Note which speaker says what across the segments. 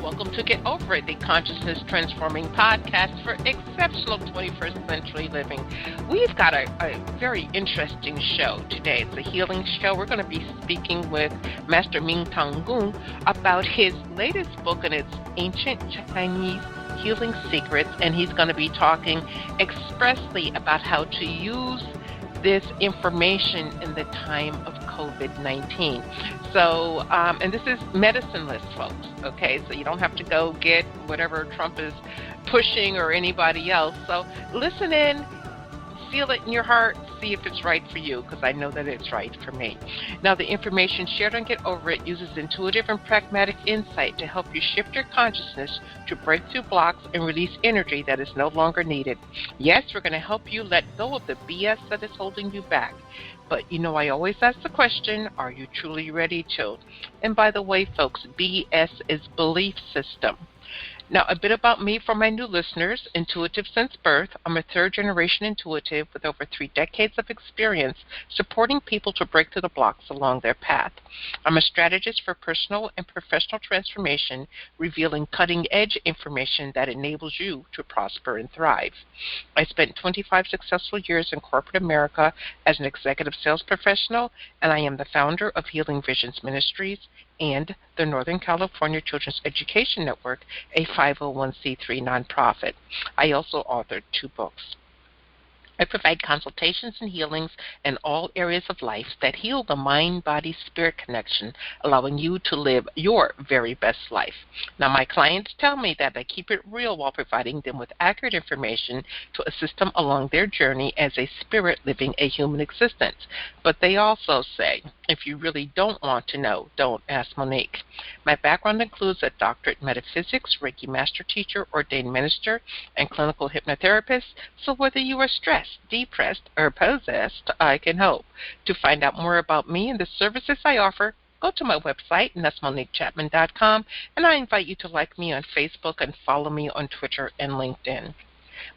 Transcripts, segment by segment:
Speaker 1: Welcome to Get Over It, the consciousness transforming podcast for exceptional 21st century living. We've got a very interesting show today. It's a healing show. We're going to be speaking with Master Mingtong about his latest book, and it's Ancient Chinese Healing Secrets, and he's going to be talking expressly about how to use this information in the time of COVID-19. So, and this is medicine-less, folks, okay? So you don't have to go get whatever Trump is pushing or anybody else. So listen in, feel it in your heart, see if it's right for you, because I know that it's right for me. Now, the information shared on Get Over It uses intuitive and pragmatic insight to help you shift your consciousness to break through blocks and release energy that is no longer needed. Yes, we're going to help you let go of the BS that is holding you back. But, you know, I always ask the question, are you truly ready to? And by the way, folks, BS is belief system. Now, a bit about me for my new listeners. Intuitive since birth. I'm a third-generation intuitive with over 3 decades of experience supporting people to break through the blocks along their path. I'm a strategist for personal and professional transformation, revealing cutting-edge information that enables you to prosper and thrive. I spent 25 successful years in corporate America as an executive sales professional, and I am the founder of Healing Visions Ministries and the Northern California Children's Education Network, a 501c3 nonprofit. I also authored 2 books. I provide consultations and healings in all areas of life that heal the mind-body-spirit connection, allowing you to live your very best life. Now, my clients tell me that I keep it real while providing them with accurate information to assist them along their journey as a spirit living a human existence. But they also say, if you really don't want to know, don't ask Monique. My background includes a doctorate in metaphysics, Reiki master teacher, ordained minister, and clinical hypnotherapist, so whether you are stressed, depressed, or possessed, I can help. To find out more about me and the services I offer, go to my website, and that's MoniqueChapman.com, and I invite you to like me on Facebook and follow me on Twitter and LinkedIn.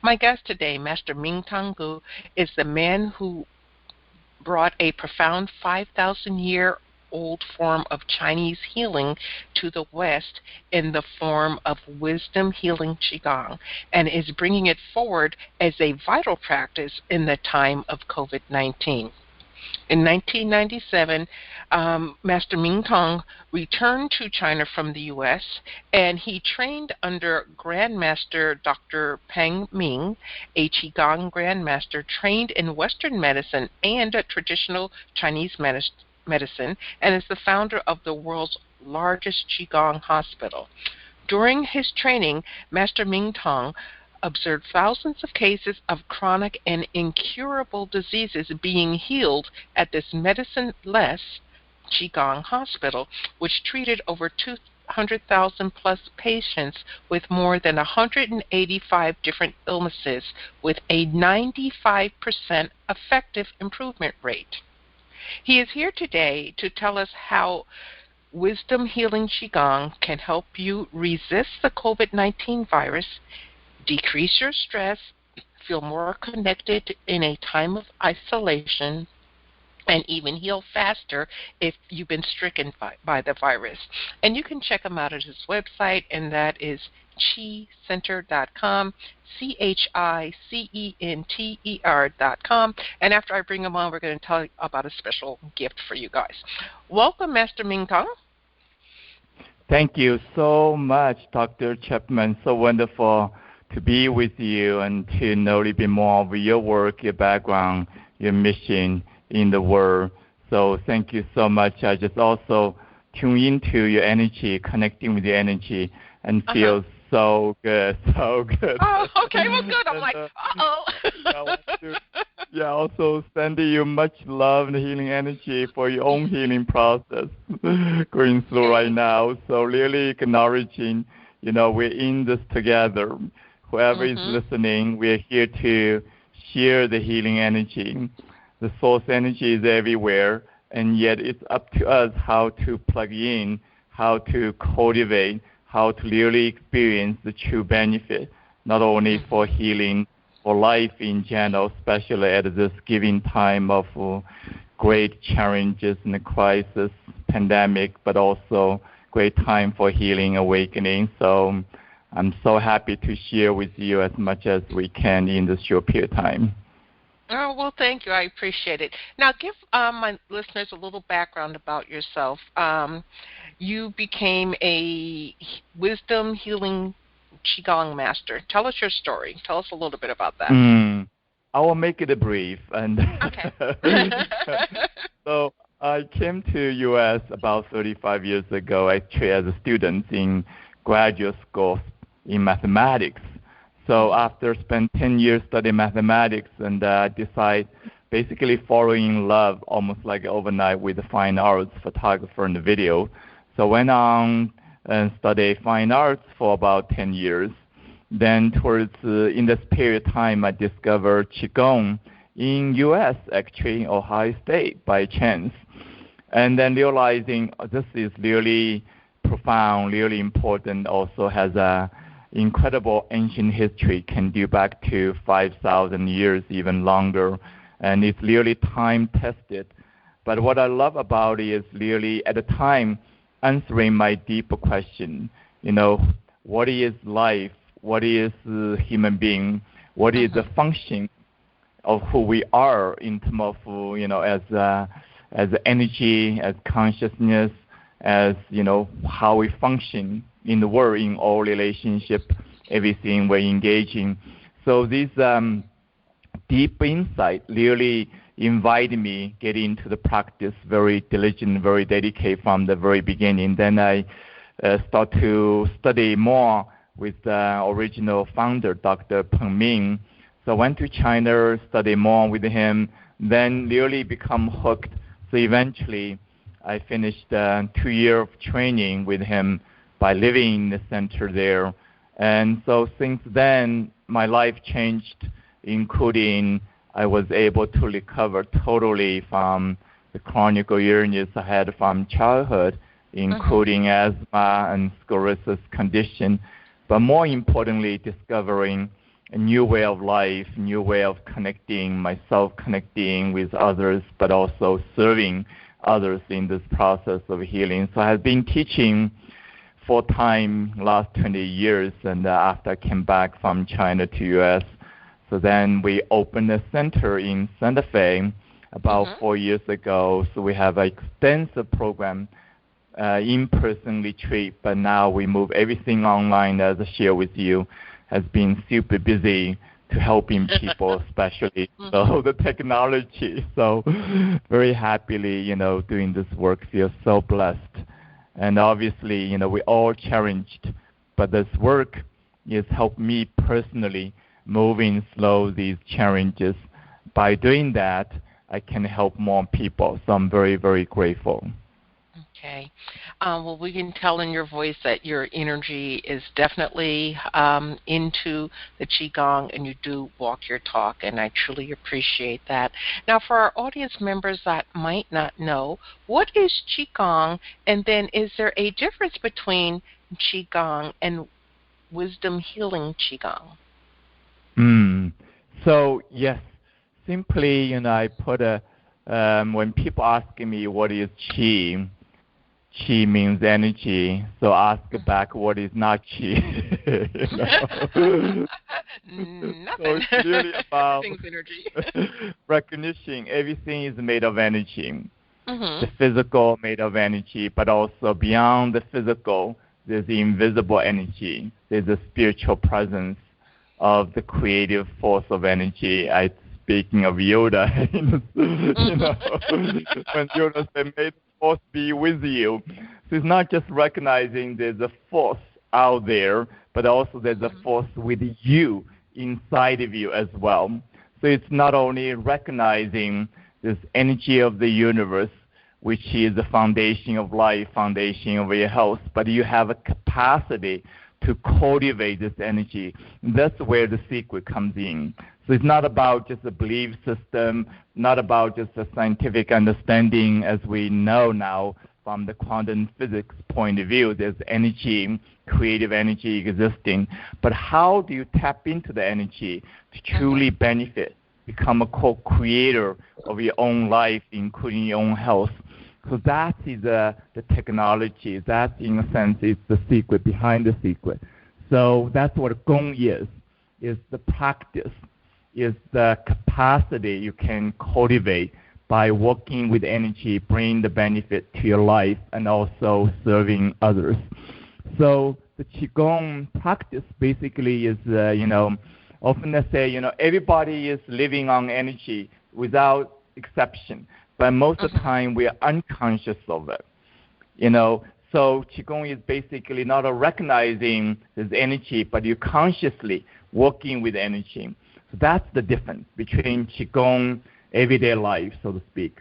Speaker 1: My guest today, Master Mingtong, is the man who brought a profound 5,000-year-old form of Chinese healing to the West in the form of Wisdom Healing Qigong, and is bringing it forward as a vital practice in the time of COVID-19. In 1997, Master Mingtong returned to China from the U.S., and he trained under Grandmaster Dr. Peng Ming, a Qigong Grandmaster trained in Western medicine and traditional Chinese medicine, and is the founder of the world's largest Qigong hospital. During his training, Master Mingtong observed thousands of cases of chronic and incurable diseases being healed at this medicine-less Qigong hospital, which treated over 200,000 plus patients with more than 185 different illnesses with a 95% effective improvement rate. He is here today to tell us how Wisdom Healing Qigong can help you resist the COVID-19 virus, decrease your stress, feel more connected in a time of isolation, and even heal faster if you've been stricken by the virus. And you can check him out at his website, and that is chicenter.com, CHICENTER.com. And after I bring him on, we're going to tell you about a special gift for you guys. Welcome, Master Mingtong.
Speaker 2: Thank you so much, Dr. Chapman. So wonderful to be with you and to know a little bit more of your work, your background, your mission in the world. So thank you so much. I just also tune into your energy, connecting with your energy, and feel so good, so good.
Speaker 1: Oh, okay, well, good. I'm like, uh-oh.
Speaker 2: Also sending you much love and healing energy for your own healing process going through right now. So really acknowledging, we're in this together. Whoever is listening, we're here to share the healing energy. The source energy is everywhere, and yet it's up to us how to plug in, how to cultivate, how to really experience the true benefit, not only for healing, for life in general, especially at this given time of great challenges and crisis, pandemic, but also great time for healing, awakening. So I'm so happy to share with you as much as we can in this short period of time.
Speaker 1: Oh, well, thank you. I appreciate it. Now, give my listeners a little background about yourself. You became a Wisdom Healing Qigong master. Tell us your story. Tell us a little bit about that.
Speaker 2: I will make it brief. And
Speaker 1: Okay.
Speaker 2: So I came to U.S. about 35 years ago, actually as a student in graduate school in mathematics. So after spending 10 years studying mathematics, and I decided basically falling in love almost like overnight with the fine arts, photographer and video. So went on and studied fine arts for about 10 years. Then towards in this period of time, I discovered Qigong in U.S., actually, in Ohio State by chance. And then realizing this is really profound, really important, also has a incredible ancient history, can do back to 5,000 years, even longer, and it's really time-tested. But what I love about it is really, at the time, answering my deeper question, what is life? What is human being? What is the function of who we are in terms of, as energy, as consciousness, as, how we function in the world, in all relationship, everything we're engaging. So this deep insight really invited me get into the practice, very diligent, very dedicated from the very beginning. Then I start to study more with the original founder, Dr. Peng Ming. So I went to China, study more with him, then really become hooked. So eventually I finished 2 years of training with him by living in the center there. And so since then, my life changed, including I was able to recover totally from the chronic illness I had from childhood, including asthma and sclerosis condition. But more importantly, discovering a new way of life, new way of connecting myself, connecting with others, but also serving others in this process of healing. So I have been teaching full-time last 20 years, and after I came back from China to U.S., so then we opened a center in Santa Fe about 4 years ago. So we have an extensive program, in-person retreat, but now we move everything online, as I share with you, has been super busy to helping people, especially so the technology. So very happily, doing this work, feel so blessed. And obviously, we all challenged, but this work has helped me personally moving through these challenges. By doing that, I can help more people. So I'm very, very grateful.
Speaker 1: Okay. Well, we can tell in your voice that your energy is definitely into the Qigong, and you do walk your talk, and I truly appreciate that. Now, for our audience members that might not know, what is Qigong, and then is there a difference between Qigong and Wisdom Healing Qigong?
Speaker 2: So, yes, simply, I put when people ask me what is Qi, Qi means energy, so ask back what is not Qi.
Speaker 1: Nothing.
Speaker 2: So it's really about
Speaker 1: energy.
Speaker 2: recognition. Everything is made of energy. The physical made of energy, but also beyond the physical, there's the invisible energy. There's a spiritual presence of the creative force of energy. Speaking of Yoda, when Yoda said, "May the force be with you." So it's not just recognizing there's a force out there, but also there's a force with you, inside of you as well. So it's not only recognizing this energy of the universe, which is the foundation of life, foundation of your health, but you have a capacity to cultivate this energy. That's where the secret comes in. So it's not about just a belief system, not about just a scientific understanding, as we know now from the quantum physics point of view. There's energy, creative energy existing. But how do you tap into the energy to truly benefit, become a co-creator of your own life, including your own health? So that is the technology. That, in a sense, is the secret behind the secret. So that's what Gong is the practice, is the capacity you can cultivate by working with energy, bring the benefit to your life, and also serving others. So the Qigong practice basically is, often they say, everybody is living on energy without exception, but most of the time we are unconscious of it. So Qigong is basically not recognizing this energy, but you're consciously working with energy. So that's the difference between Qigong, everyday life, so to speak.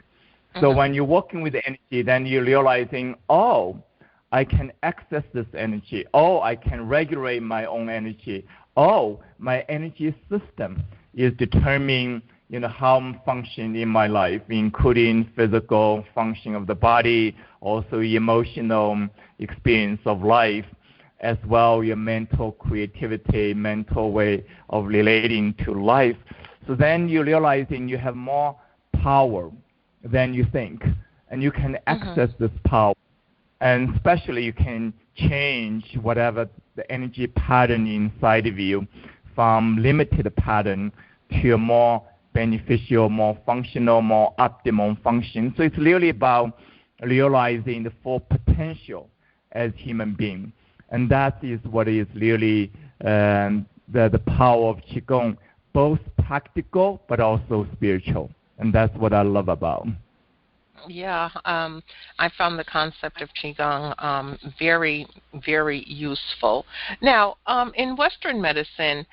Speaker 2: So when you're working with energy, then you're realizing, I can access this energy. I can regulate my own energy. My energy system is determining, how I'm functioning in my life, including physical function of the body, also emotional experience of life, as well your mental creativity, mental way of relating to life. So then you're realizing you have more power than you think, and you can access this power. And especially you can change whatever the energy pattern inside of you from limited pattern to a more beneficial, more functional, more optimal function. So it's really about realizing the full potential as human being. And that is what is really the power of Qigong, both practical but also spiritual. And that's what I love about.
Speaker 1: Yeah, I found the concept of Qigong very, very useful. Now, in Western medicine,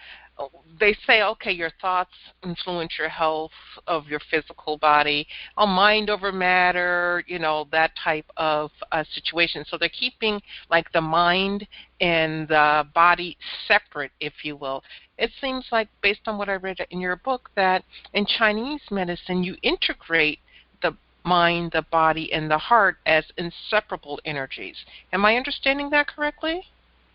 Speaker 1: they say, okay, your thoughts influence your health of your physical body, mind over matter, that type of situation. So they're keeping like the mind and the body separate, if you will. It seems like, based on what I read in your book, that in Chinese medicine you integrate the mind, the body, and the heart as inseparable energies. Am I understanding that correctly?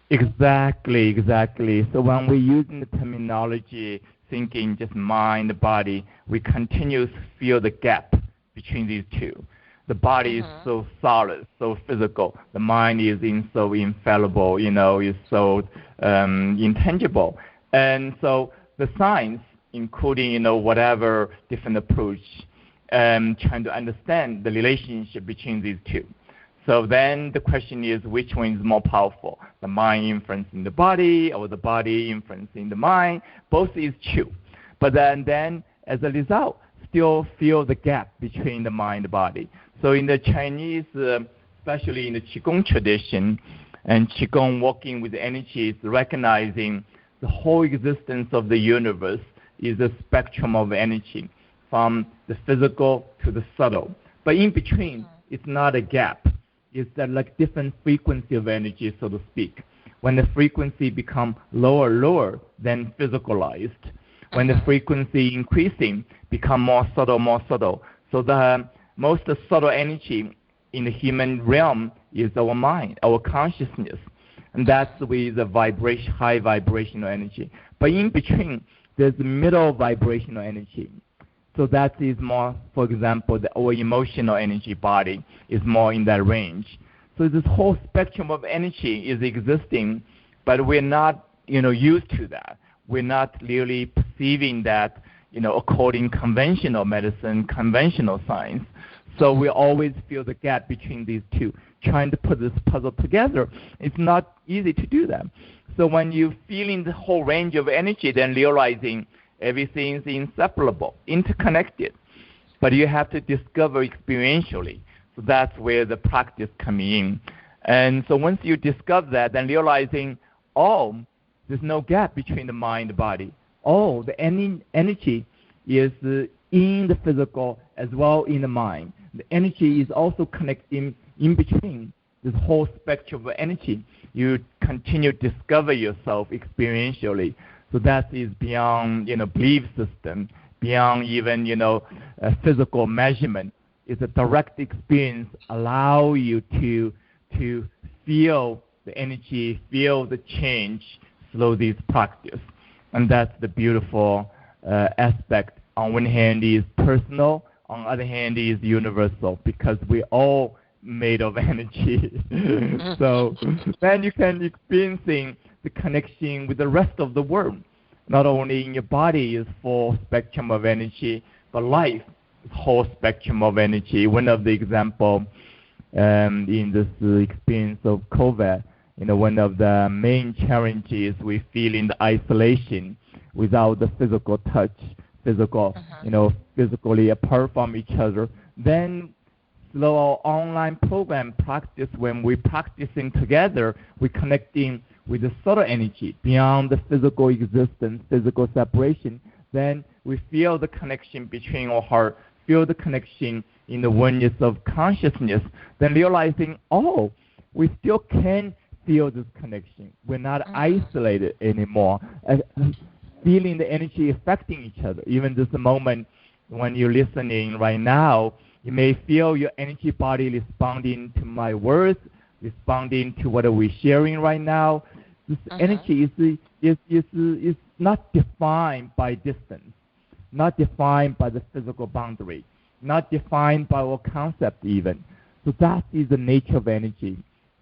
Speaker 2: Exactly. So when we're using the terminology, thinking just mind, body, we continue to feel the gap between these two. The body is so solid, so physical. The mind is so infallible, is so intangible. And so the science, including, whatever different approach, trying to understand the relationship between these two. So then the question is, which one is more powerful? The mind influencing the body or the body influencing the mind? Both is true. But then as a result, still feel the gap between the mind and the body. So in the Chinese, especially in the Qigong tradition, and Qigong working with energy is recognizing the whole existence of the universe is a spectrum of energy, from the physical to the subtle. But in between, it's not a gap. It's like different frequency of energy, so to speak. When the frequency become lower, then physicalized. When the frequency increasing, become more subtle. So the most subtle energy in the human realm is our mind, our consciousness. And that's with the high vibrational energy. But in between, there's the middle vibrational energy. So that is more, for example, our emotional energy body is more in that range. So this whole spectrum of energy is existing, but we're not, used to that. We're not really perceiving that, according conventional medicine, conventional science. So we always feel the gap between these two. Trying to put this puzzle together, it's not easy to do that. So when you're feeling the whole range of energy, then realizing everything is inseparable, interconnected. But you have to discover experientially. So that's where the practice comes in. And so once you discover that, then realizing, there's no gap between the mind and the body. The energy is in the physical as well in the mind. The energy is also connecting in between this whole spectrum of energy. You continue to discover yourself experientially. So that is beyond, belief system, beyond even, physical measurement. It's a direct experience, allow you to feel the energy, feel the change through this practice. And that's the beautiful aspect. On one hand is personal, on the other hand, is universal because we're all made of energy. So then you can experiencing the connection with the rest of the world. Not only in your body is full spectrum of energy, but life is whole spectrum of energy. One of the example in this experience of COVID, one of the main challenges we feel in the isolation without the physical touch, physically apart from each other. Then through our online program practice, when we're practicing together, we're connecting with the subtle energy beyond the physical existence, physical separation. Then we feel the connection between our heart, feel the connection in the oneness of consciousness, then realizing, we still can feel this connection. We're not isolated anymore. Feeling the energy affecting each other. Even this moment when you're listening right now, you may feel your energy body responding to my words, responding to what we're sharing right now. This energy is not defined by distance, not defined by the physical boundary, not defined by our concept even. So that is the nature of energy.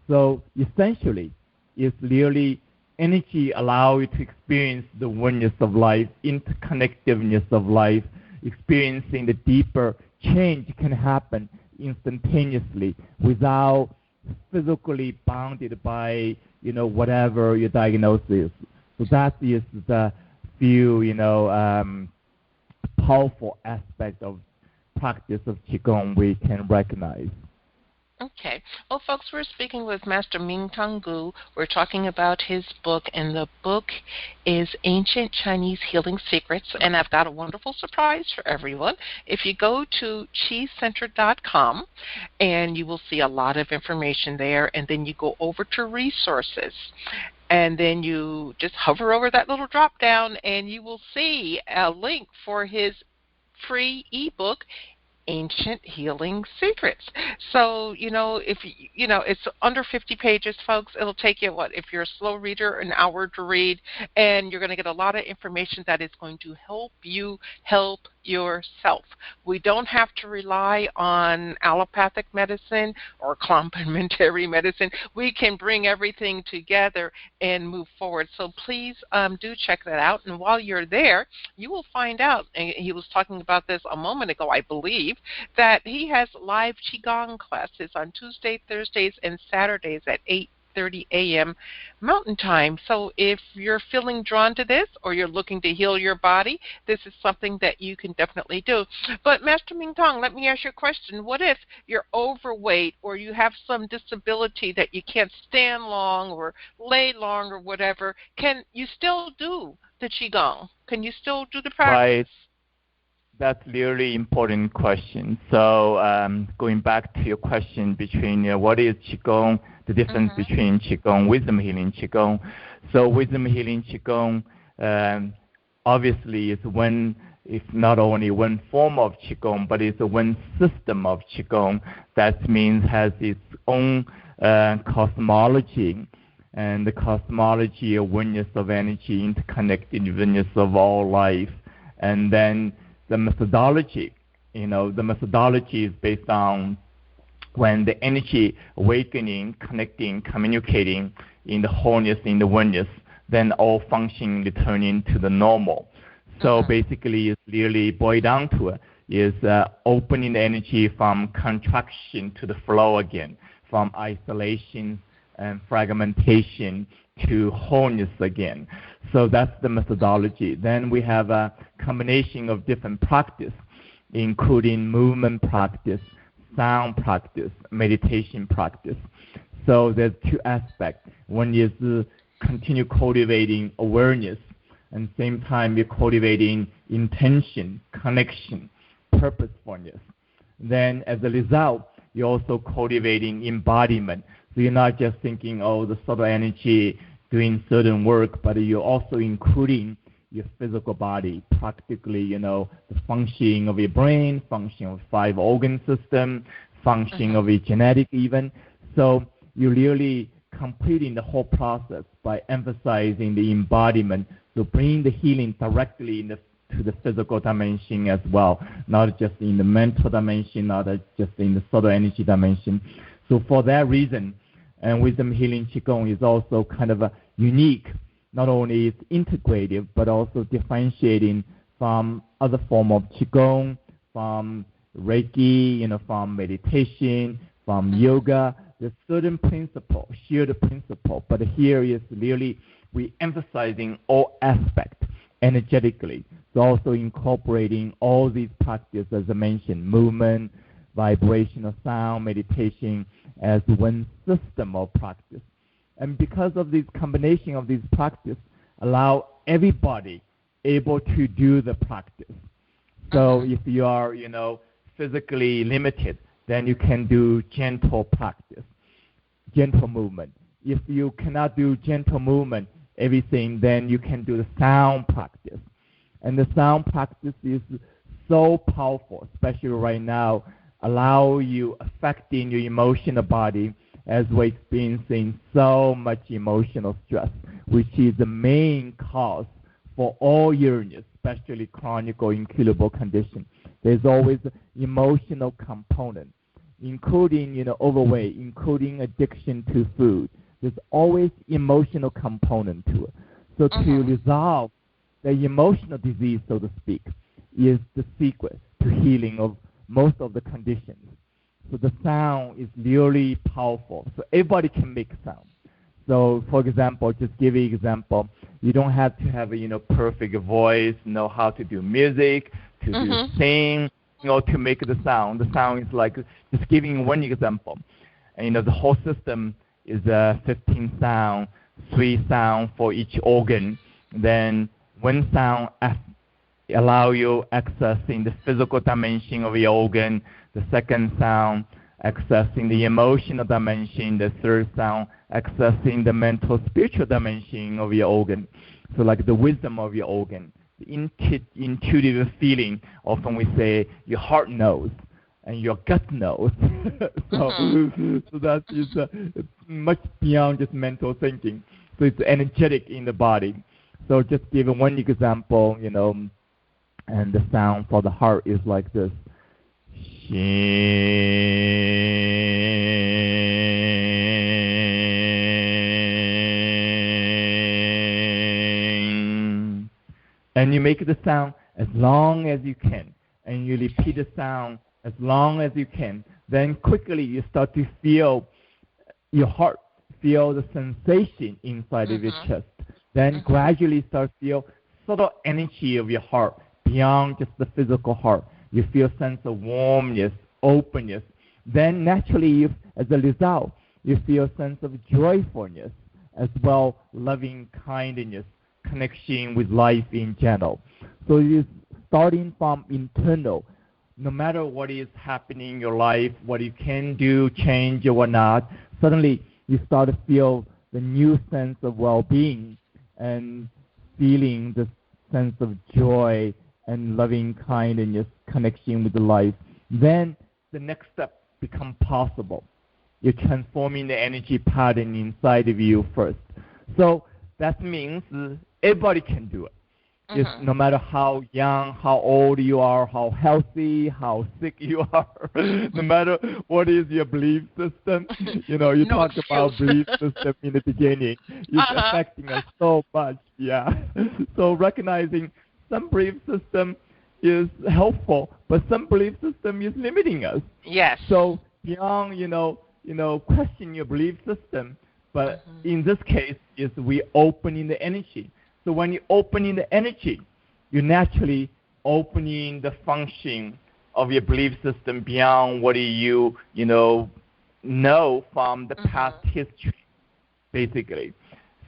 Speaker 2: So essentially, it's really energy allow you to experience the oneness of life, interconnectiveness of life, experiencing the deeper change can happen instantaneously without physically bounded by, whatever your diagnosis is. So that is the few, powerful aspect of practice of Qigong we can recognize.
Speaker 1: Okay. Well, folks, we're speaking with Master Mingtong Gu. We're talking about his book, and the book is Ancient Chinese Healing Secrets, and I've got a wonderful surprise for everyone. If you go to qicenter.com, and you will see a lot of information there, and then you go over to resources, and then you just hover over that little drop down, and you will see a link for his free ebook, Ancient Healing Secrets. So, if it's under 50 pages, folks, it'll take you, if you're a slow reader, an hour to read, and you're going to get a lot of information that is going to help you help yourself. We don't have to rely on allopathic medicine or complementary medicine. We can bring everything together and move forward. So please do check that out. And while you're there, you will find out, and he was talking about this a moment ago, I believe, that he has live Qigong classes on Tuesday, Thursdays, and Saturdays at 8:30 a.m. Mountain Time. So if you're feeling drawn to this or you're looking to heal your body, this is something that you can definitely do. But Master Mingtong, let me ask you a question. What if you're overweight or you have some disability that you can't stand long or lay long or whatever? Can you still do the Qigong? Can you still do the practice?
Speaker 2: Right. That's a really important question. So going back to your question between what is Qigong, the difference between Qigong, Wisdom Healing Qigong. So Wisdom Healing Qigong obviously is one, it's not only one form of Qigong, but it's one system of Qigong that means has its own cosmology, and the cosmology of oneness of energy, interconnected oneness of all life. And then the methodology, the methodology is based on when the energy awakening, connecting, communicating in the wholeness, in the oneness, then all function returning to the normal. So basically, it's really boiled down to it is opening the energy from contraction to the flow again, from isolation and fragmentation to wholeness again. So that's the methodology. Then we have a combination of different practice, including movement practice, sound practice, meditation practice. So there's two aspects. One is continue cultivating awareness, and same time you're cultivating intention, connection, purposefulness. Then as a result, you're also cultivating embodiment. So you're not just thinking, the subtle energy doing certain work, but you're also including your physical body, practically, the functioning of your brain, functioning of 5 organ system, functioning of your genetic even. So you're really completing the whole process by emphasizing the embodiment, so bringing the healing directly in the to the physical dimension as well, not just in the mental dimension, not just in the subtle energy dimension. So for that reason, and Wisdom Healing Qigong is also kind of a unique. Not only is integrative, but also differentiating from other form of Qigong, from Reiki, from meditation, from yoga. There's certain principle, shared principle, but here is really we emphasizing all aspects energetically. So also incorporating all these practices, as I mentioned, movement, vibrational sound, meditation, as one system of practice. And because of this combination of these practices, allow everybody able to do the practice. So if you are, physically limited, then you can do gentle practice, gentle movement. If you cannot do gentle movement, everything, then you can do the sound practice. And the sound practice is so powerful, especially right now, allow you affecting your emotional body as we're experiencing so much emotional stress, which is the main cause for all illness, especially chronic or incurable condition. There's always an emotional component, including overweight, including addiction to food. There's always emotional component to it. So to resolve the emotional disease, so to speak, is the secret to healing of most of the conditions. So the sound is really powerful. So everybody can make sound. So for example, just give you an example, you don't have to have a perfect voice, know how to do music, to do sing, to make the sound. The sound is like, just giving one example. And the whole system is 15 sound, 3 sound for each organ. Then one sound allow you accessing the physical dimension of your organ. The second sound accessing the emotional dimension. The third sound accessing the mental, spiritual dimension of your organ. So like the wisdom of your organ, the intuitive feeling. Often we say your heart knows and your gut knows. So that is much beyond just mental thinking. So it's energetic in the body. So just give one example, and the sound for the heart is like this. And you make the sound as long as you can, and you repeat the sound as long as you can. Then quickly you start to feel your heart, feel the sensation inside of your chest. Then gradually start to feel subtle energy of your heart beyond just the physical heart. You feel a sense of warmness, openness. Then naturally, as a result, you feel a sense of joyfulness, as well loving kindness, connection with life in general. So it is starting from internal. No matter what is happening in your life, what you can do, change or not, suddenly you start to feel the new sense of well-being and feeling the sense of joy and loving kindness, connection with life. Then the next step becomes possible. You're transforming the energy pattern inside of you first. So that means everybody can do it. It's no matter how young, how old you are, how healthy, how sick you are, no matter what is your belief system. You talked about belief system in the beginning. It's affecting us so much, So recognizing some belief system is helpful, but some belief system is limiting us.
Speaker 1: Yes.
Speaker 2: So beyond, question your belief system, but in this case, is we opening the energy. So when you opening the energy, you're naturally opening the function of your belief system beyond what you know from the past history, basically.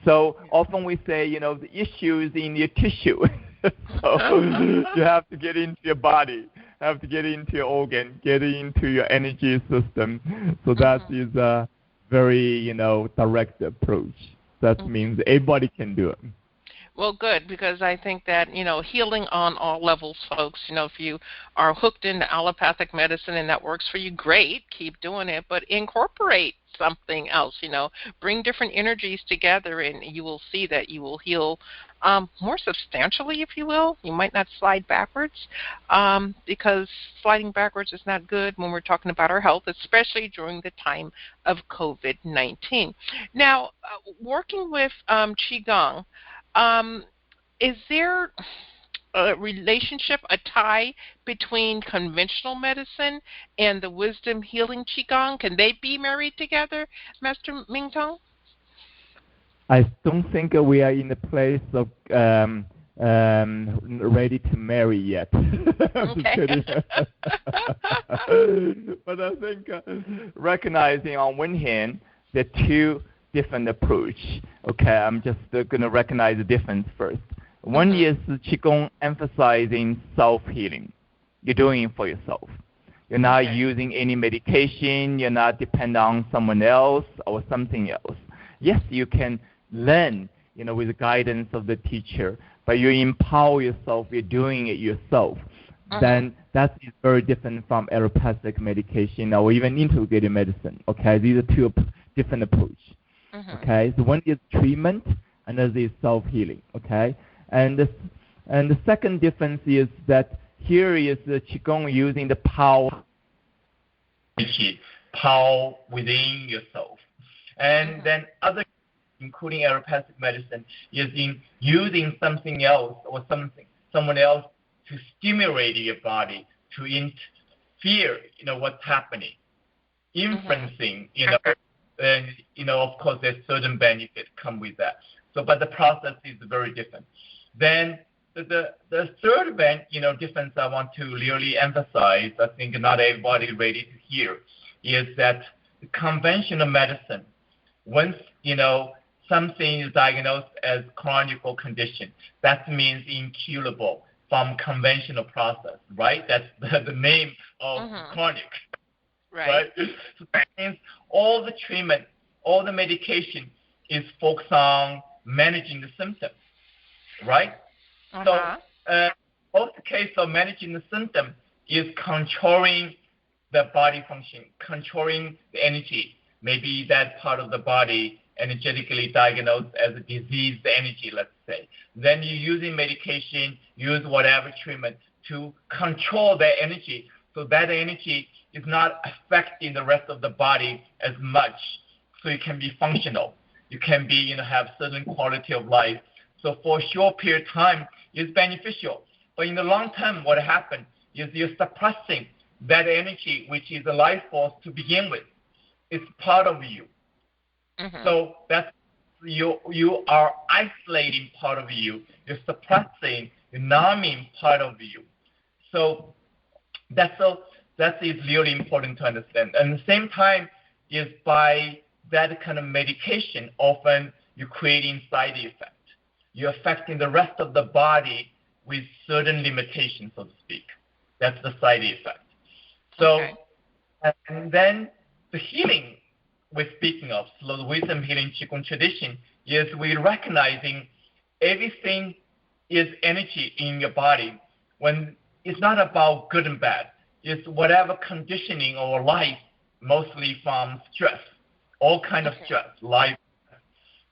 Speaker 2: So often we say, the issue is in your tissue. So you have to get into your body, have to get into your organ, get into your energy system. So that is a very, direct approach. That means everybody can do it.
Speaker 1: Well, good, because I think that, healing on all levels, folks, if you are hooked into allopathic medicine and that works for you, great, keep doing it, but incorporate something else, bring different energies together and you will see that you will heal more substantially, if you will. You might not slide backwards, because sliding backwards is not good when we're talking about our health, especially during the time of COVID-19. Now, working with Qigong, is there a relationship, a tie between conventional medicine and the Wisdom Healing Qigong? Can they be married together, Master Mingtong?
Speaker 2: I don't think we are in the place of ready to marry yet.
Speaker 1: Okay.
Speaker 2: But I think recognizing on one hand the two different approach. Okay, I'm just going to recognize the difference first. One is Qigong emphasizing self-healing. You're doing it for yourself. You're not using any medication. You're not dependent on someone else or something else. Yes, you can learn, with the guidance of the teacher, but you empower yourself. You're doing it yourself. Then that is very different from allopathic medication or even integrated medicine. Okay, these are two different approaches. Okay, so one is treatment, another is self-healing. Okay, and the second difference is that here is the Qigong using the power within yourself, and then other, including allopathic medicine, is in using something else or someone else to stimulate your body, to interfere, what's happening, influencing, and of course, there's certain benefits come with that. So, but the process is very different. Then the third difference I want to really emphasize, I think not everybody is ready to hear, is that conventional medicine, once something is diagnosed as chronic condition, that means incurable from conventional process, right? That's the name of chronic, right? So that means all the treatment, all the medication is focused on managing the symptom, right? So most case of managing the symptom is controlling the body function, controlling the energy. Maybe that part of the body energetically diagnosed as a diseased energy, let's say. Then you're using medication, use whatever treatment to control that energy, so that energy is not affecting the rest of the body as much, so you can be functional. You can be, have certain quality of life. So for a short period of time, it's beneficial. But in the long term, what happens is you're suppressing that energy, which is a life force to begin with. It's part of you. So that's you are isolating part of you. You're suppressing, you're numbing part of you. So that is really important to understand. And at the same time, is by that kind of medication, often you're creating side effects. You're affecting the rest of the body with certain limitations, so to speak. That's the side effect. So, and then the healing we're speaking of, so the Wisdom Healing Qigong tradition, is we're recognizing everything is energy in your body. When it's not about good and bad, it's whatever conditioning or life, mostly from stress, all kind of stress, life.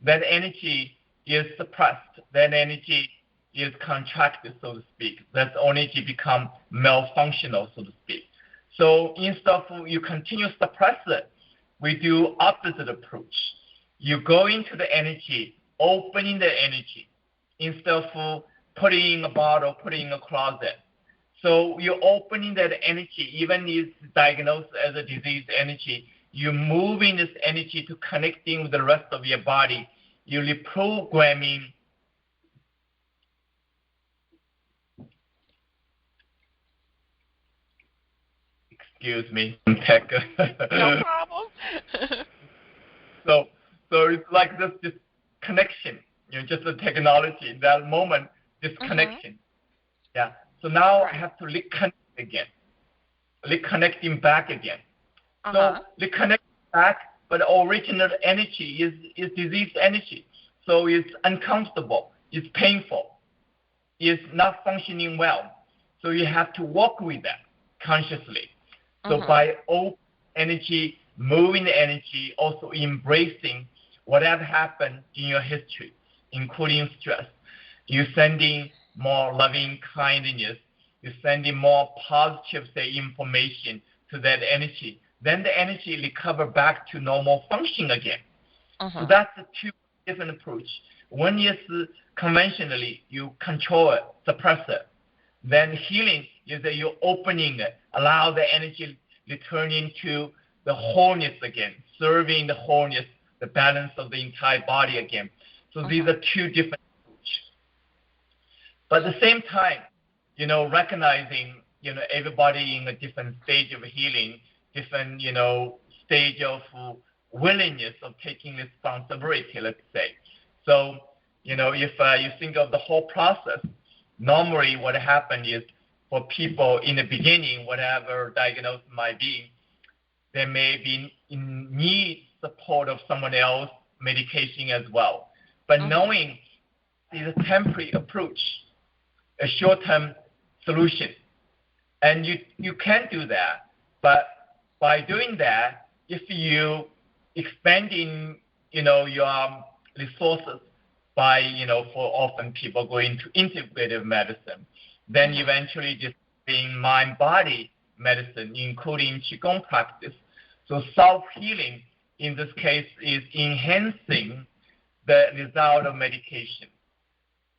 Speaker 2: That energy is suppressed. That energy is contracted, so to speak. That energy become malfunctional, so to speak. So instead of you continue to suppress it, we do opposite approach. You go into the energy, opening the energy, instead of putting in a bottle, putting in a closet. So you're opening that energy, even if it's diagnosed as a disease energy, you're moving this energy to connecting with the rest of your body. You're reprogramming. Excuse me, tech.
Speaker 1: No problem.
Speaker 2: So it's like this connection, just the technology. In that moment, this connection. Yeah. So now I have to reconnect again, reconnecting back again. So reconnect back, but original energy is disease energy. So it's uncomfortable, it's painful, it's not functioning well. So you have to work with that consciously. So by open energy, moving the energy, also embracing whatever happened in your history, including stress,
Speaker 3: You're sending more loving kindness. You're sending more positive, information to that energy. Then the energy recover back to normal function again. So that's the two different approach. One is conventionally, you control it, suppress it. Then healing is that you're opening it, allow the energy returning to the wholeness again, serving the wholeness, the balance of the entire body again. So these are two different approaches. But at the same time, recognizing, everybody in a different stage of healing, different, stage of willingness of taking responsibility, let's say. So, if you think of the whole process, normally what happened is for people in the beginning, whatever diagnosis might be, they may be in need support of someone else, medication as well. But knowing is a temporary approach, a short-term solution. And you can do that. But by doing that, if you expanding, your resources by, for often people going to integrative medicine, then eventually just being mind-body medicine, including Qigong practice. So self-healing in this case is enhancing the result of medication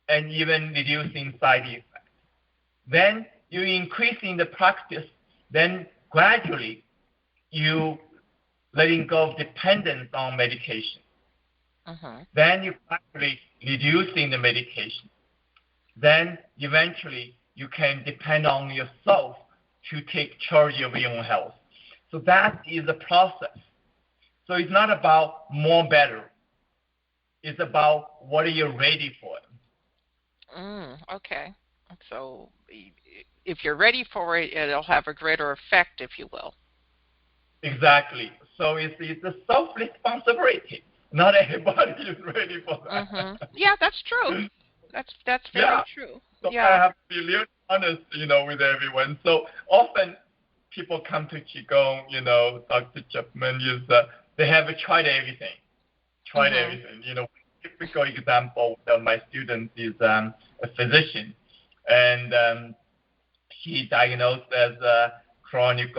Speaker 3: and even reducing side effects. Then you increasing the practice, then gradually you letting go of dependence on medication. Then you gradually reducing the medication. Then eventually you can depend on yourself to take charge of your own health. So that is the process. So it's not about more better. It's about what are you ready for.
Speaker 1: Okay. So if you're ready for it, it'll have a greater effect, if you will.
Speaker 3: Exactly. So it's a self-responsibility. Not everybody is ready for that.
Speaker 1: Yeah, that's true. That's very true.
Speaker 3: So I have to be really honest, with everyone. So often people come to Qigong, Dr. Chapman is they have tried everything. Typical example of my student is a physician, and he diagnosed as chronic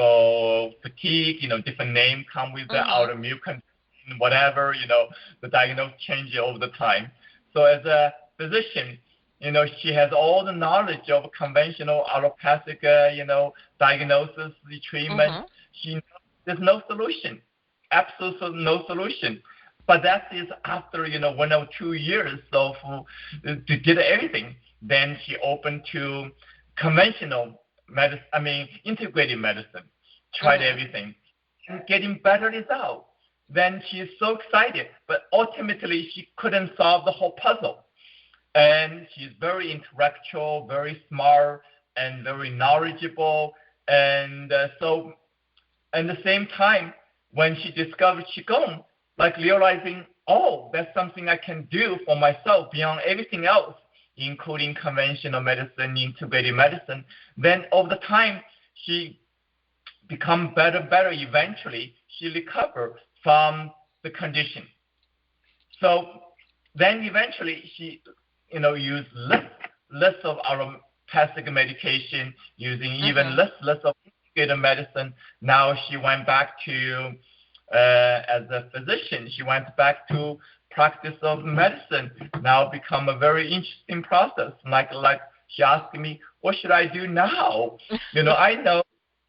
Speaker 3: fatigue, different name come with the autoimmune condition, whatever, the diagnosis changes over the time. So as a physician, she has all the knowledge of conventional allopathic, diagnosis, treatment. She knows there's no solution, absolutely no solution. But that is after, 1 or 2 years of to get everything. Then she opened to conventional medicine, integrated medicine, tried everything, and getting better results. Then she's so excited, but ultimately she couldn't solve the whole puzzle. And she's very intellectual, very smart, and very knowledgeable. And so at the same time, when she discovered Qigong, like realizing, that's something I can do for myself beyond everything else, including conventional medicine, integrated medicine, then over the time, she become better. Eventually, she recovered from the condition. So then eventually she, used less of allopathic medication, using even less of integrated medicine. Now she went back to, as a physician, she went back to practice of medicine. Now become a very interesting process. Like she asked me, what should I do now? I know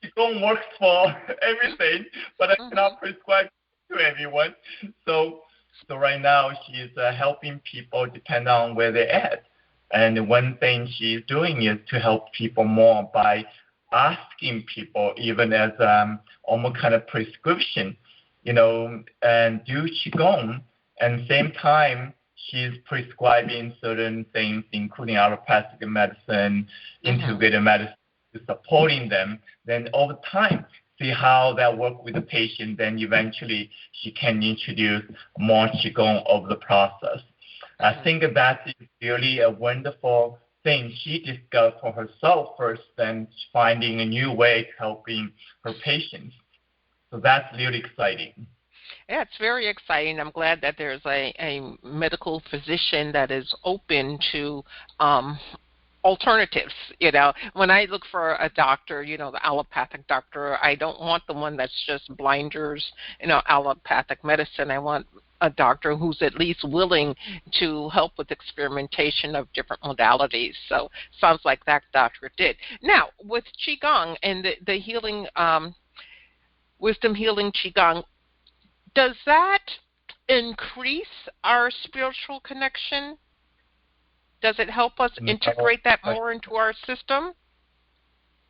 Speaker 3: Qigong works for everything, but I cannot prescribe to everyone. So right now she's helping people depend on where they're at. And one thing she's doing is to help people more by asking people, even as almost kind of prescription, and do Qigong. And same time, she's prescribing certain things, including allopathic medicine, integrated medicine, supporting them. Then over time, see how that works with the patient. Then eventually, she can introduce more Qigong over the process. I think that is really a wonderful thing she discovered for herself first, then finding a new way to helping her patients. So that's really exciting.
Speaker 1: Yeah, it's very exciting. I'm glad that there's a medical physician that is open to alternatives. When I look for a doctor, the allopathic doctor, I don't want the one that's just blinders, allopathic medicine. I want a doctor who's at least willing to help with experimentation of different modalities. So sounds like that doctor did. Now, with Qigong and the healing, Wisdom Healing Qigong, does that increase our spiritual connection? Does it help us integrate that more into our system?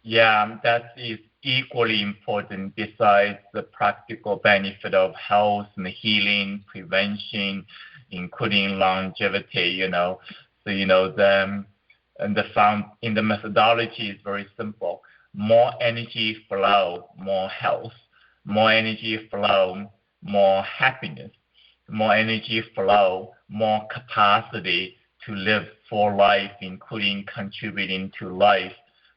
Speaker 3: Yeah, that is equally important besides the practical benefit of health and healing, prevention, including longevity, So, the methodology is very simple. More energy flow, more health. More energy flow, more happiness. More energy flow, more capacity to live full life, including contributing to life.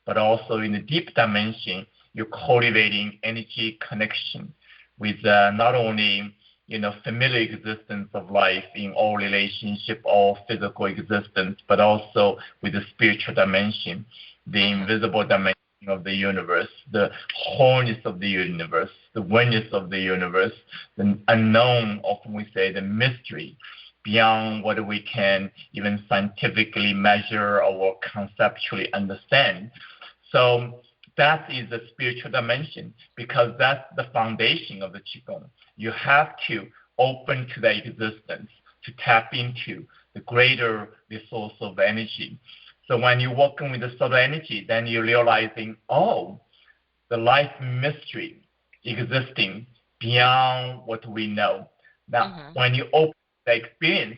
Speaker 3: But also in the deep dimension, you're cultivating energy connection with not only familiar existence of life in all relationship, all physical existence, but also with the spiritual dimension, the invisible dimension of the universe, the wholeness of the universe, the oneness of the universe, the unknown, often we say the mystery, beyond what we can even scientifically measure or conceptually understand. So that is the spiritual dimension, because that's the foundation of the Qigong. You have to open to that existence, to tap into the greater resource of energy. So when you're working with the subtle energy, then you're realizing, the life mystery existing beyond what we know. Now, when you open the experience,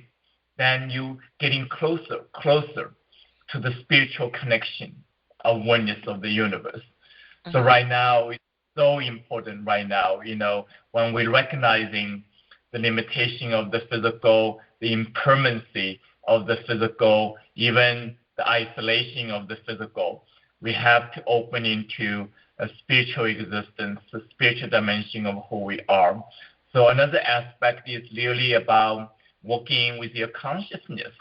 Speaker 3: then you're getting closer to the spiritual connection of oneness of the universe. So right now, it's so important right now, when we're recognizing the limitation of the physical, the impermanency of the physical, even the isolation of the physical, we have to open into a spiritual existence, the spiritual dimension of who we are. So another aspect is really about working with your consciousness,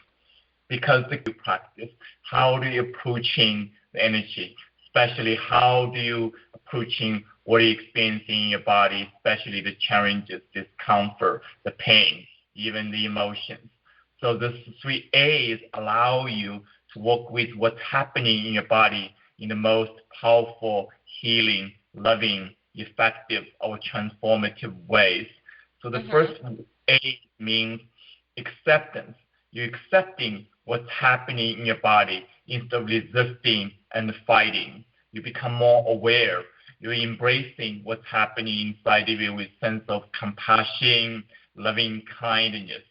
Speaker 3: because the practice, how do you approaching the energy, especially how do you approaching what you're experiencing in your body, especially the challenges, discomfort, the pain, even the emotions. So the 3 A's allow you to work with what's happening in your body in the most powerful, healing, loving, effective, or transformative ways. So the first A means acceptance. You're accepting what's happening in your body instead of resisting and fighting. You become more aware. You're embracing what's happening inside of you with sense of compassion, loving kindness.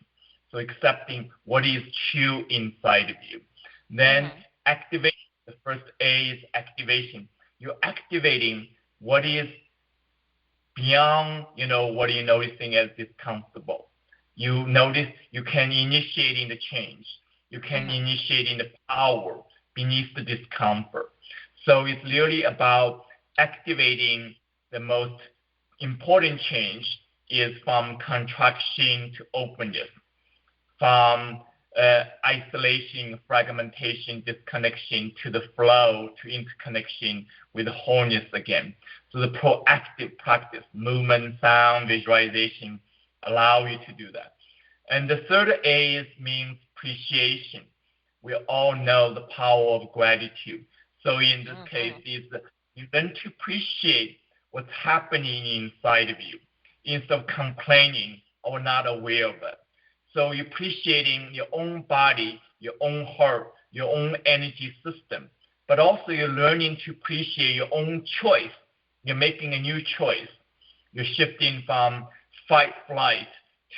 Speaker 3: So accepting what is true inside of you. Then activate. The first A is activation. You're activating what is beyond, what you're noticing as discomfortable. You notice you can initiate in the change. You can initiate in the power beneath the discomfort. So it's really about activating the most important change is from contraction to openness, from isolation, fragmentation, disconnection to the flow, to interconnection with wholeness again. So the proactive practice, movement, sound, visualization, allow you to do that. And the third A means appreciation. We all know the power of gratitude. So in this case, is you learn to appreciate what's happening inside of you instead of complaining or not aware of it. So you're appreciating your own body, your own heart, your own energy system, but also you're learning to appreciate your own choice. You're making a new choice. You're shifting from fight, flight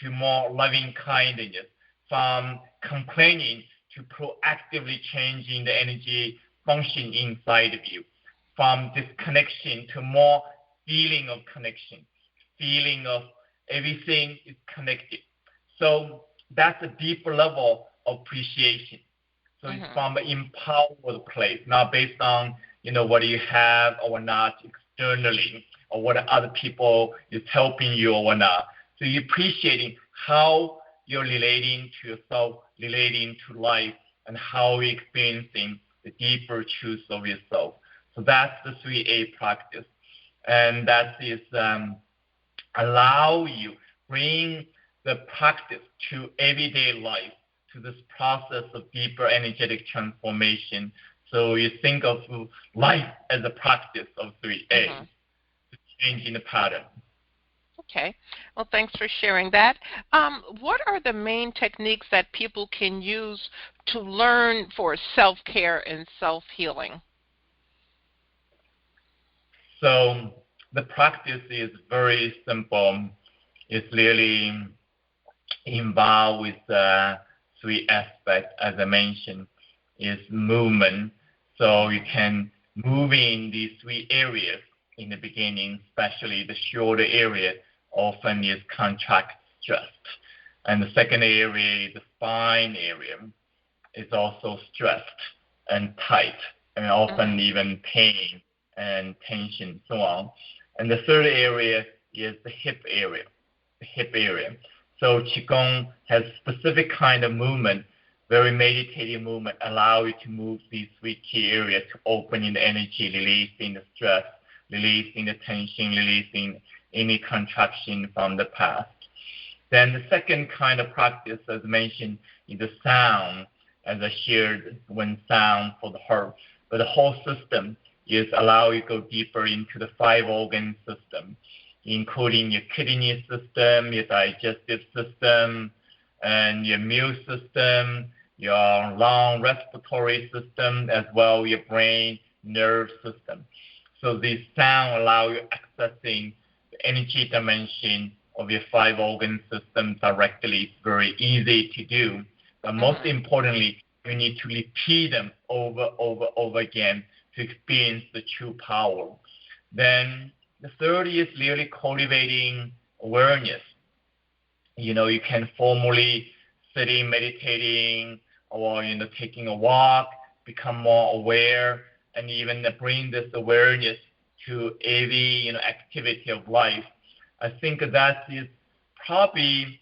Speaker 3: to more loving kindness, from complaining to proactively changing the energy function inside of you, from disconnection to more feeling of connection, feeling of everything is connected. So that's a deeper level of appreciation. So it's from an empowered place, not based on what you have or not externally, or what other people is helping you or not. So you're appreciating how you're relating to yourself, relating to life, and how you're experiencing the deeper truth of yourself. So that's the 3A practice. And that is allow you, bring the practice to everyday life, to this process of deeper energetic transformation. So you think of life as a practice of 3A, changing the pattern.
Speaker 1: Okay. Well, thanks for sharing that. What are the main techniques that people can use to learn for self-care and self-healing?
Speaker 3: So the practice is very simple. It's really involved with 3 aspects, as I mentioned, is movement. So you can move in these 3 areas in the beginning, especially the shoulder area often is contract stressed. And the second area, the spine area, is also stressed and tight, and often even pain and tension, so on. And the third area is the hip area. So Qigong has specific kind of movement, very meditative movement, allow you to move these 3 key areas to opening the energy, releasing the stress, releasing the tension, releasing any contraction from the past. Then the second kind of practice, as mentioned, is the sound, as I shared, one sound for the heart. But the whole system is allow you to go deeper into the 5-organ system, including your kidney system, your digestive system, and your immune system, your lung respiratory system, as well your brain nerve system. So this sound allow you accessing the energy dimension of your 5-organ system directly. It's very easy to do. But most importantly, you need to repeat them over again to experience the true power. Then the third is really cultivating awareness. You can formally sitting, meditating, or taking a walk, become more aware, and even bring this awareness to every activity of life. I think that is probably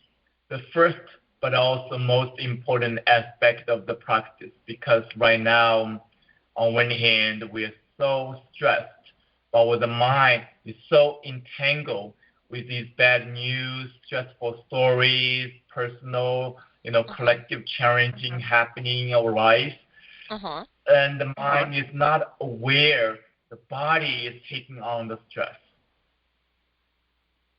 Speaker 3: the first but also most important aspect of the practice, because right now, on one hand, we're so stressed, but with the mind is so entangled with these bad news, stressful stories, personal, collective challenging happening in our life. And the mind is not aware the body is taking on the stress.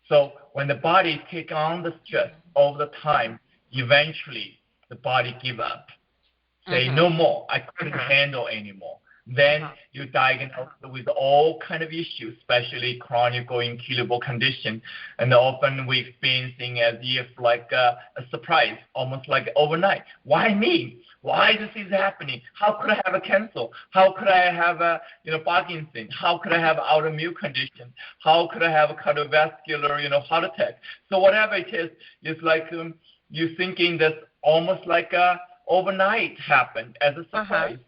Speaker 3: So when the body takes on the stress all the time, eventually the body give up. Say, no more, I couldn't handle anymore. Then you're diagnosed with all kind of issues, especially chronic or incurable condition. And often we're experiencing as if like a surprise, almost like overnight. Why me? Why this is happening? How could I have a cancer? How could I have a Parkinson? How could I have autoimmune condition? How could I have a cardiovascular heart attack? So whatever it is, it's like you're thinking that almost like overnight happened as a surprise.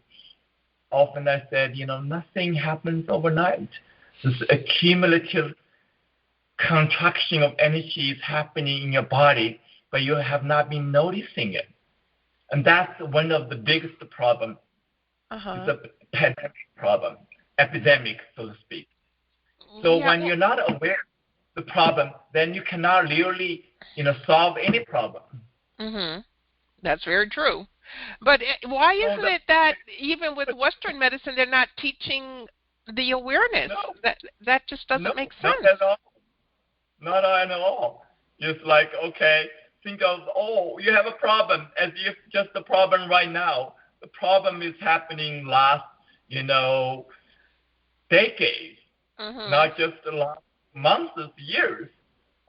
Speaker 3: Often I said, nothing happens overnight. This accumulative contraction of energy is happening in your body, but you have not been noticing it. And that's one of the biggest problems. It's a pandemic problem, epidemic, so to speak. So when you're not aware of the problem, then you cannot really, solve any problem.
Speaker 1: That's very true. But why isn't it that even with Western medicine, they're not teaching the awareness?
Speaker 3: No.
Speaker 1: That just doesn't make sense.
Speaker 3: Not at all. Not at all. It's like, okay, think of, you have a problem as if just the problem right now. The problem is happening last, decades, not just the last months, years,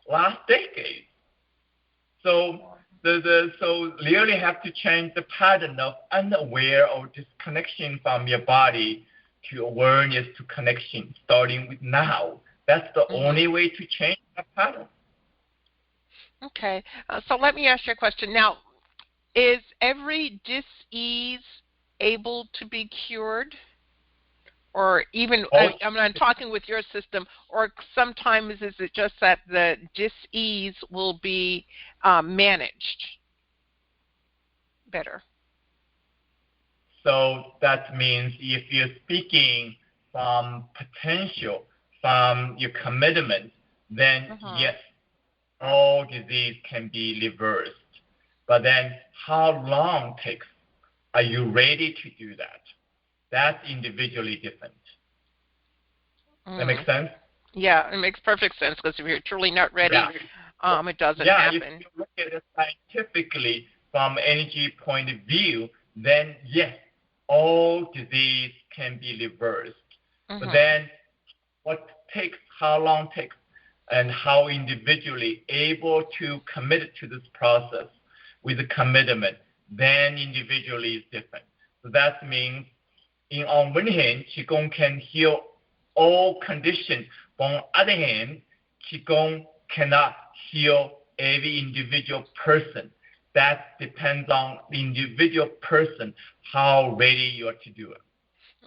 Speaker 3: last decade. So so really have to change the pattern of unaware or disconnection from your body to awareness to connection, starting with now. That's the only way to change that pattern.
Speaker 1: Okay. So let me ask you a question. Now, is every dis-ease able to be cured? or even I'm talking with your system, or sometimes is it just that the dis-ease will be managed better?
Speaker 3: So that means if you're speaking from potential, from your commitment, then yes, all disease can be reversed. But then how long takes? Are you ready to do that? That's individually different. That makes sense?
Speaker 1: Yeah, it makes perfect sense, because if you're truly not ready, it doesn't happen.
Speaker 3: If you look at it scientifically from energy point of view, then yes, all disease can be reversed. But then what takes, how long takes, and how individually able to commit to this process with a commitment, then individually is different. So that means, on one hand, Qigong can heal all conditions. On the other hand, Qigong cannot heal every individual person. That depends on the individual person, how ready you are to do it.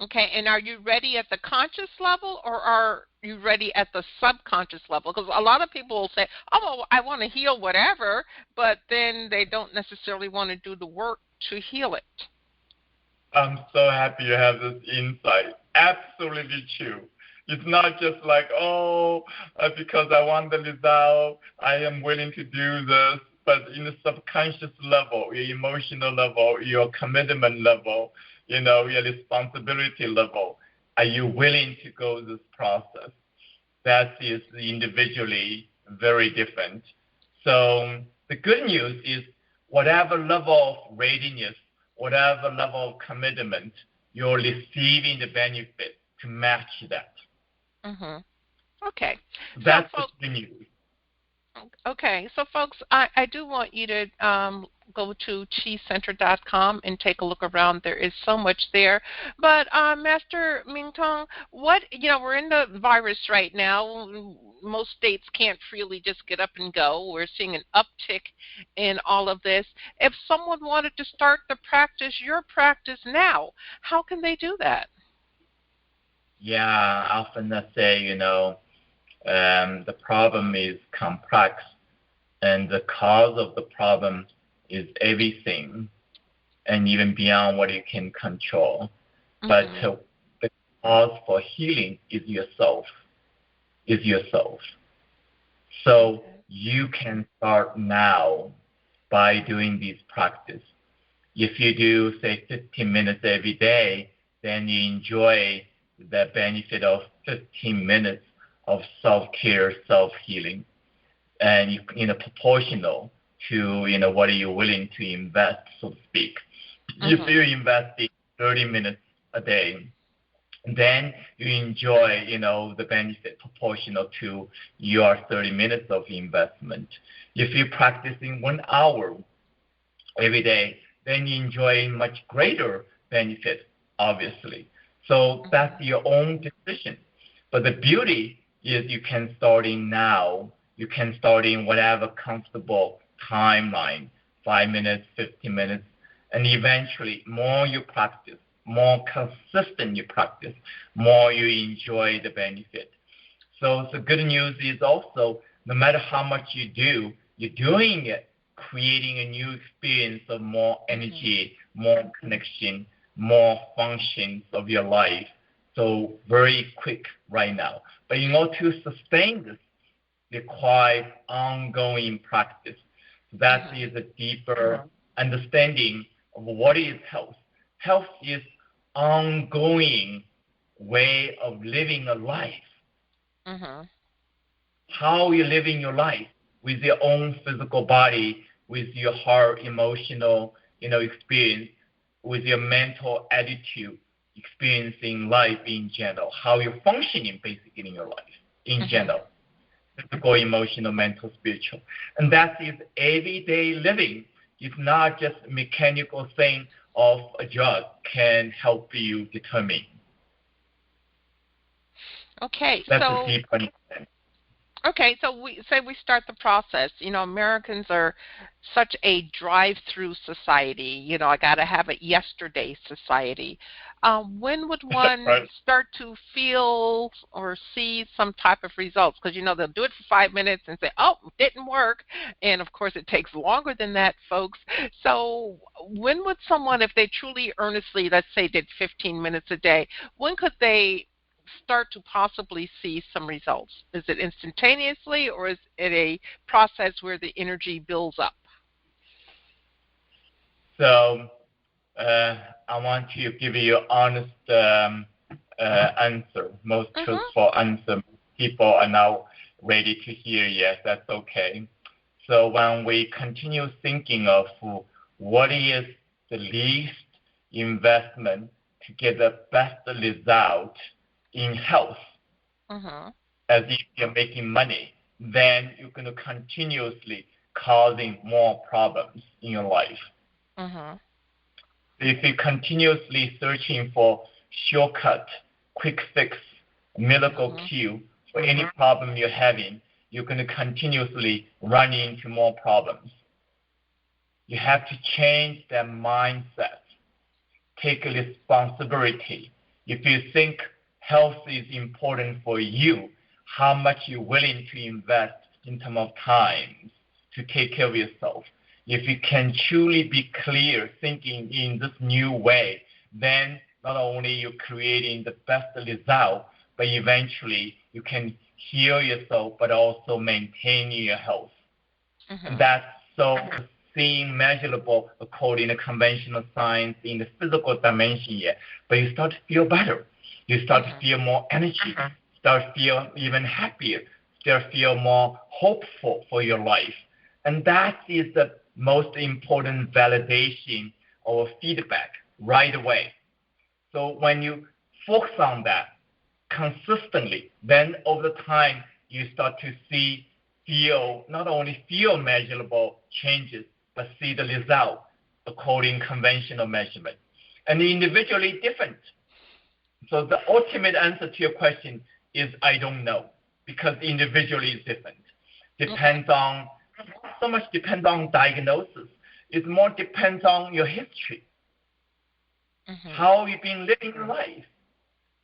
Speaker 1: Okay, and are you ready at the conscious level, or are you ready at the subconscious level? Because a lot of people will say, oh, well, I want to heal whatever, but then they don't necessarily want to do the work to heal it.
Speaker 3: I'm so happy you have this insight. Absolutely true. It's not just like, because I want the result, I am willing to do this. But in the subconscious level, your emotional level, your commitment level, your responsibility level, are you willing to go this process? That is individually very different. So the good news is whatever level of readiness, whatever level of commitment, you're receiving the benefit to match that.
Speaker 1: Okay.
Speaker 3: That's the good news.
Speaker 1: Okay, so folks, I do want you to go to qicenter.com and take a look around. There is so much there. But Master Mingtong, we're in the virus right now. Most states can't freely just get up and go. We're seeing an uptick in all of this. If someone wanted to start your practice now, how can they do that?
Speaker 3: Yeah, I often say, the problem is complex, and the cause of the problem is everything, and even beyond what you can control. But the cause for healing is yourself. So you can start now by doing this practice. If you do, say, 15 minutes every day, then you enjoy the benefit of 15 minutes of self-care, self-healing, and proportional to what are you willing to invest, so to speak. If you invest 30 minutes a day, then you enjoy the benefit proportional to your 30 minutes of investment. If you're practicing 1 hour every day, then you enjoy much greater benefit, obviously. So that's your own decision. But the beauty is you can start in now. You can start in whatever comfortable timeline, 5 minutes, 15 minutes, and eventually more you practice, more consistent you practice, more you enjoy the benefit. So the good news is also, no matter how much you do, you're doing it, creating a new experience of more energy, more connection, more functions of your life. So very quick right now. But in order to sustain this, requires ongoing practice. That is a deeper understanding of what is health. Health is ongoing way of living a life. How you're living your life with your own physical body, with your heart, emotional, experience, with your mental attitude, experiencing life in general, how you're functioning basically in your life in general, physical, emotional, mental, spiritual. And that is everyday living. It's not just a mechanical thing of a drug can help you determine.
Speaker 1: Okay,
Speaker 3: That's a deep understanding.
Speaker 1: Okay, so we say we start the process. Americans are such a drive-through society. I got to have it yesterday society. When would one
Speaker 3: Right.
Speaker 1: start to feel or see some type of results? Because they'll do it for 5 minutes and say, "Oh, didn't work," and of course it takes longer than that, folks. So when would someone, if they truly earnestly, let's say, did 15 minutes a day, when could they start to possibly see some results? Is it instantaneously, or is it a process where the energy builds up?
Speaker 3: So I want to give you honest answer, most
Speaker 1: Mm-hmm.
Speaker 3: truthful answer. People are now ready to hear. Yes, that's okay. So when we continue thinking of what is the least investment to get the best result in health,
Speaker 1: Mm-hmm.
Speaker 3: as if you're making money, then you're going to continuously causing more problems in your life.
Speaker 1: Mm-hmm.
Speaker 3: If you're continuously searching for shortcut, quick fix, miracle
Speaker 1: Mm-hmm.
Speaker 3: cure for any problem you're having, you're going to continuously run into more problems. You have to change that mindset. Take responsibility. If you think health is important for you, how much you're willing to invest in terms of time to take care of yourself. If you can truly be clear thinking in this new way, then not only you're creating the best result, but eventually you can heal yourself, but also maintain your health. And
Speaker 1: Mm-hmm.
Speaker 3: that's so seen measurable according to conventional science in the physical dimension yet. But you start to feel better. You start to feel more energy, start to feel even happier, start to feel more hopeful for your life. And that is the most important validation or feedback right away. So when you focus on that consistently, then over time you start to not only feel measurable changes, but see the result according to conventional measurement. And individually different. So the ultimate answer to your question is I don't know, because individually is different. Depends on, not so much depends on diagnosis. It more depends on your history,
Speaker 1: Mm-hmm.
Speaker 3: how you've been living your life.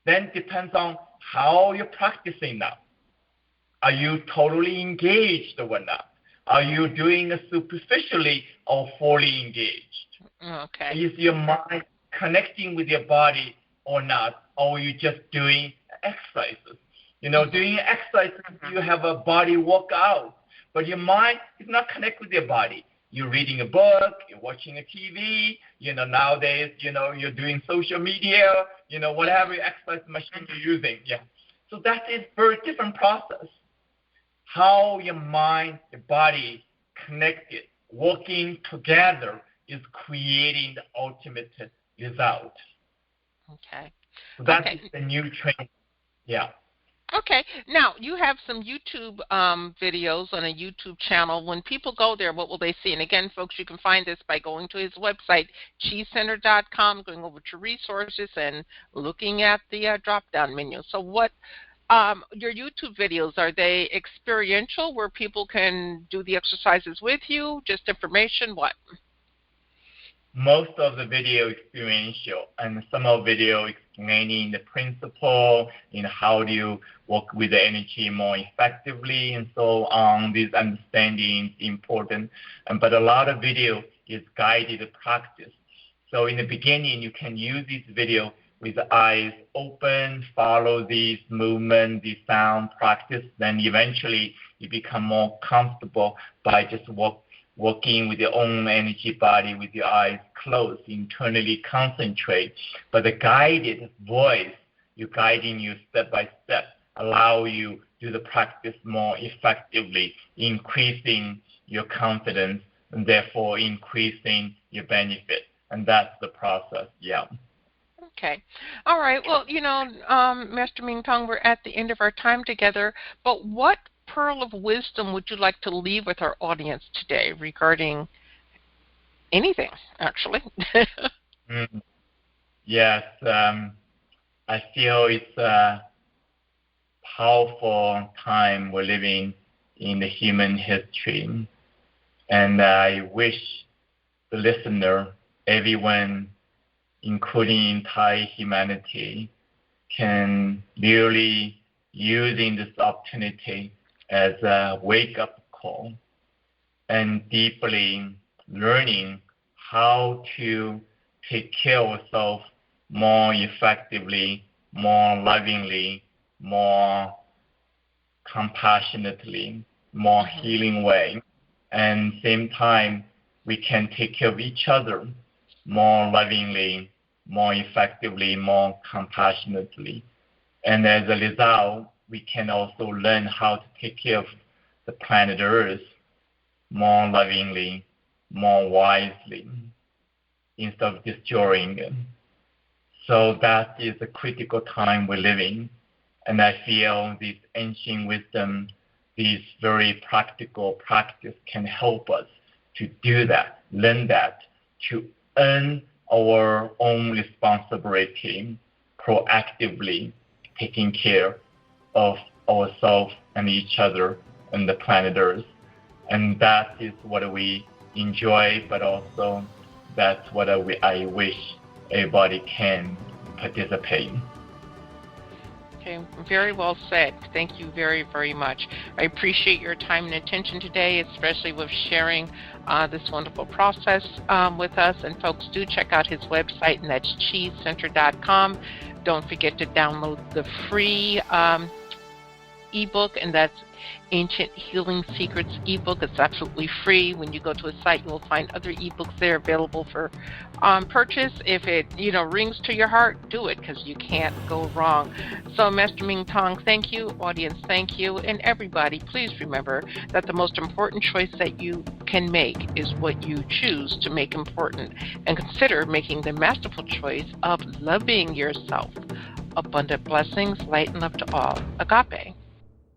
Speaker 3: Then depends on how you're practicing now. Are you totally engaged or not? Are you doing it superficially or fully engaged?
Speaker 1: Okay.
Speaker 3: Is your mind connecting with your body or not? Or are you just doing exercises? Doing exercises, you have a body workout, but your mind is not connected with your body. You're reading a book, you're watching a TV, nowadays, you're doing social media, whatever exercise machine you're using. Yeah. So that is very different process. How your mind, your body connected, working together is creating the ultimate result.
Speaker 1: Okay.
Speaker 3: So that
Speaker 1: Okay.
Speaker 3: is the new trend. Yeah.
Speaker 1: Okay. Now, you have some YouTube videos on a YouTube channel. When people go there, what will they see? And again, folks, you can find this by going to his website, qicenter.com, going over to resources and looking at the drop-down menu. So what your YouTube videos, are they experiential where people can do the exercises with you, just information, what?
Speaker 3: Most of the video experiential, and some of video explaining the principle in how do you work with the energy more effectively and so on. This understanding is important, but a lot of video is guided practice. So in the beginning, you can use this video with the eyes open, follow these movements, the sound practice. Then eventually you become more comfortable by just working with your own energy body with your eyes closed, internally concentrate. But the guided voice, you're guiding you step by step, allow you to do the practice more effectively, increasing your confidence and therefore increasing your benefit. And that's the process, yeah.
Speaker 1: Okay. All right. Well, Master Mingtong, we're at the end of our time together, but what pearl of wisdom would you like to leave with our audience today regarding anything, actually?
Speaker 3: Yes, I feel it's powerful time we're living in the human history. And I wish the listener, everyone, including entire humanity, can really using this opportunity as a wake-up call and deeply learning how to take care of ourselves more effectively, more lovingly, more compassionately, more healing way. And same time, we can take care of each other more lovingly, more effectively, more compassionately. And as a result, we can also learn how to take care of the planet Earth more lovingly, more wisely, instead of destroying it. So that is a critical time we're living. And I feel this ancient wisdom, this very practical practice can help us to do that, learn that, to earn our own responsibility, proactively taking care of ourselves and each other and the planet Earth. And that is what we enjoy, but also that's what I wish everybody can participate.
Speaker 1: Okay, very well said. Thank you very, very much. I appreciate your time and attention today, especially with sharing this wonderful process with us. And folks, do check out his website, and that's chicenter.com. Don't forget to download the free ebook, and that's Ancient Healing Secrets ebook. It's absolutely free. When you go to a site, you will find other ebooks there available for purchase. If it rings to your heart, do it, because you can't go wrong. So, Master Mingtong, thank you. Audience, thank you. And everybody, please remember that the most important choice that you can make is what you choose to make important. And consider making the masterful choice of loving yourself. Abundant blessings, light and love to all. Agape.